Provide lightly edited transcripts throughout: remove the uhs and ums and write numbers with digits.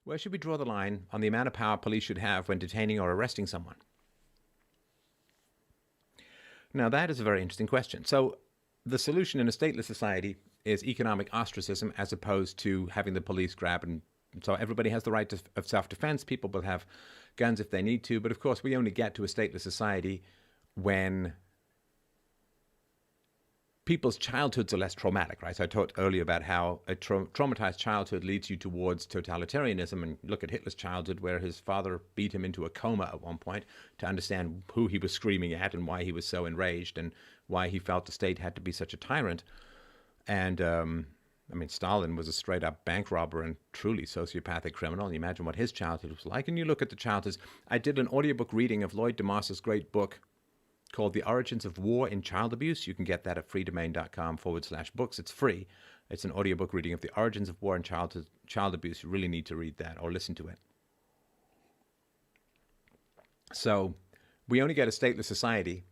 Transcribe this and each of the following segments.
Where should we draw the line on the amount of power police should have when detaining or arresting someone? Now, that is a very interesting question. So, the solution in a stateless society is economic ostracism as opposed to having the police grab and so everybody has the right of self-defense. People will have guns if they need to. But of course, we only get to a stateless society when people's childhoods are less traumatic, right? So I talked earlier about how a traumatized childhood leads you towards totalitarianism. And look at Hitler's childhood, where his father beat him into a coma at one point to understand who he was screaming at and why he was so enraged and why he felt the state had to be such a tyrant. And Stalin was a straight-up bank robber and truly sociopathic criminal. And you imagine what his childhood was like. And you look at the childhoods. I did an audiobook reading of Lloyd DeMoss's great book called The Origins of War in Child Abuse. You can get that at freedomain.com/books. It's free. It's an audiobook reading of The Origins of War in Child Abuse. You really need to read that or listen to it. So we only get a stateless society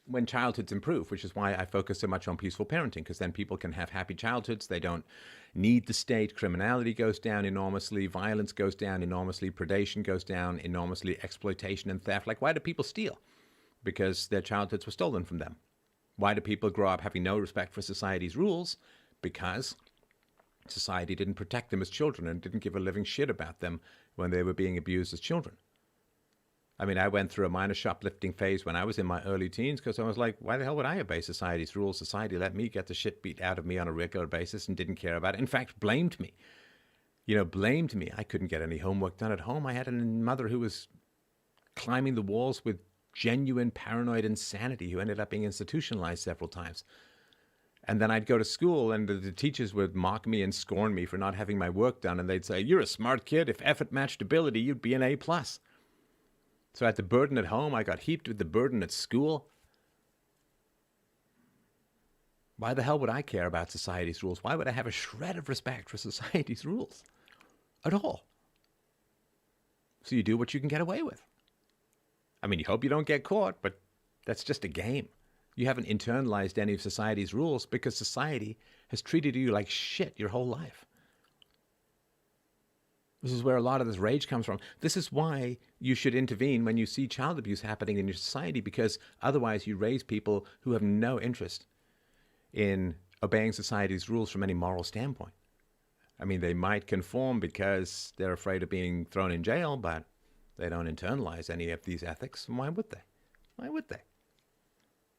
when childhoods improve, which is why I focus so much on peaceful parenting, because then people can have happy childhoods. They don't need the state. Criminality goes down enormously. Violence goes down enormously. Predation goes down enormously. Exploitation and theft. Like, why do people steal? Because their childhoods were stolen from them. Why do people grow up having no respect for society's rules? Because society didn't protect them as children and didn't give a living shit about them when they were being abused as children. I mean, I went through a minor shoplifting phase when I was in my early teens because I was like, why the hell would I obey society's rules? Society let me get the shit beat out of me on a regular basis and didn't care about it. In fact, blamed me. Blamed me. I couldn't get any homework done at home. I had a mother who was climbing the walls with genuine paranoid insanity who ended up being institutionalized several times. And then I'd go to school and the teachers would mock me and scorn me for not having my work done. And they'd say, you're a smart kid. If effort matched ability, you'd be an A+. So I had the burden at home. I got heaped with the burden at school. Why the hell would I care about society's rules? Why would I have a shred of respect for society's rules at all? So you do what you can get away with. I mean, you hope you don't get caught, but that's just a game. You haven't internalized any of society's rules because society has treated you like shit your whole life. This is where a lot of this rage comes from. This is why you should intervene when you see child abuse happening in your society, because otherwise you raise people who have no interest in obeying society's rules from any moral standpoint. I mean, they might conform because they're afraid of being thrown in jail, but they don't internalize any of these ethics. Why would they? Why would they?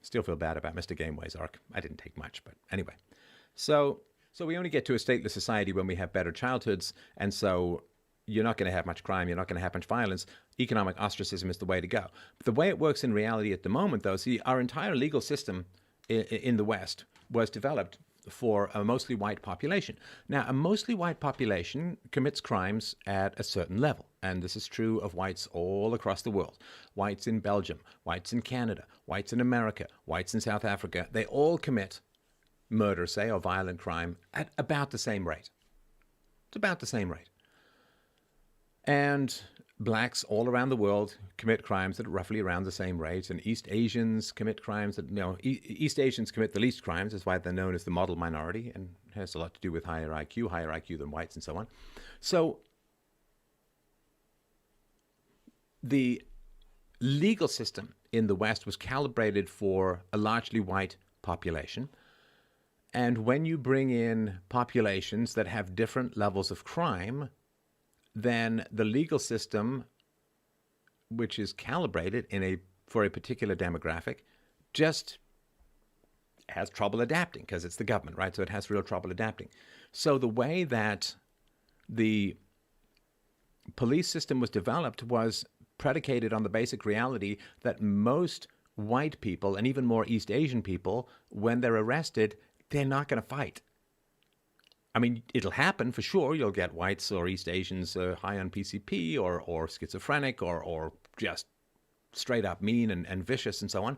Still feel bad about Mr. Gameway's arc. I didn't take much, but anyway. So we only get to a stateless society when we have better childhoods, and so you're not going to have much crime, you're not going to have much violence. Economic ostracism is the way to go. But the way it works in reality at the moment, though, see, our entire legal system in the West was developed for a mostly white population. Now, a mostly white population commits crimes at a certain level, and this is true of whites all across the world. Whites in Belgium, whites in Canada, whites in America, whites in South Africa, they all commit murder, say, or violent crime at about the same rate. It's about the same rate. And blacks all around the world commit crimes at roughly around the same rate, and East Asians commit crimes that, East Asians commit the least crimes. That's why they're known as the model minority, and it has a lot to do with higher IQ than whites and so on. So the legal system in the West was calibrated for a largely white population. And when you bring in populations that have different levels of crime, then the legal system, which is calibrated for a particular demographic, just has trouble adapting because it's the government, right? So it has real trouble adapting. So the way that the police system was developed was predicated on the basic reality that most white people, and even more East Asian people, when they're arrested, they're not going to fight. I mean, it'll happen for sure. You'll get whites or East Asians high on PCP or schizophrenic or just straight up mean and vicious and so on.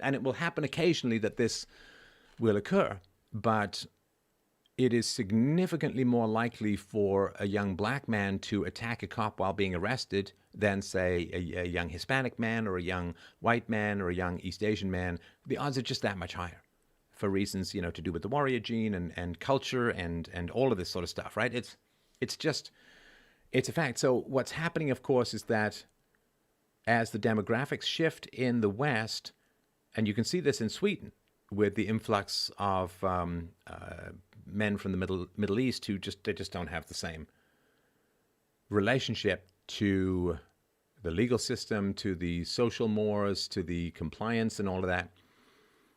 And it will happen occasionally that this will occur. But it is significantly more likely for a young black man to attack a cop while being arrested than, say, a young Hispanic man or a young white man or a young East Asian man. The odds are just that much higher. For reasons, to do with the warrior gene and culture and all of this sort of stuff, right? It's just, It's a fact. So what's happening, of course, is that as the demographics shift in the West, and you can see this in Sweden with the influx of men from the Middle East who they just don't have the same relationship to the legal system, to the social mores, to the compliance and all of that.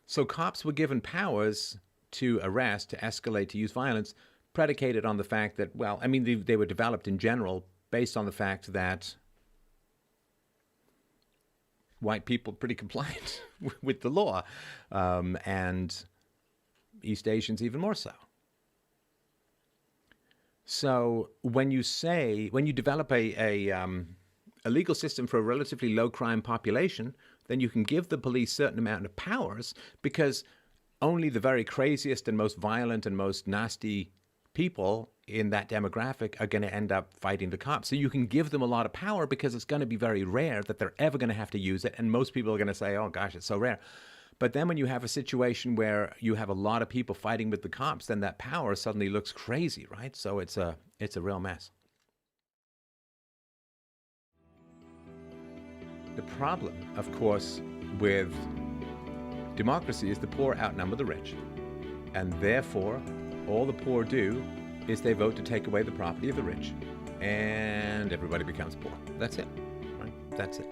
So cops were given powers to arrest, to escalate, to use violence, predicated on the fact that, well, I mean, they were developed in general based on the fact that white people are pretty compliant with the law, and East Asians even more so. So when you develop a legal system for a relatively low crime population, then you can give the police certain amount of powers, because only the very craziest and most violent and most nasty people in that demographic are going to end up fighting the cops. So you can give them a lot of power because it's going to be very rare that they're ever going to have to use it. And most people are going to say, oh gosh, it's so rare. But then when you have a situation where you have a lot of people fighting with the cops, then that power suddenly looks crazy, right? So it's a real mess. The problem, of course, with democracy is the poor outnumber the rich. And therefore, all the poor do is they vote to take away the property of the rich, and everybody becomes poor. That's it, right? That's it.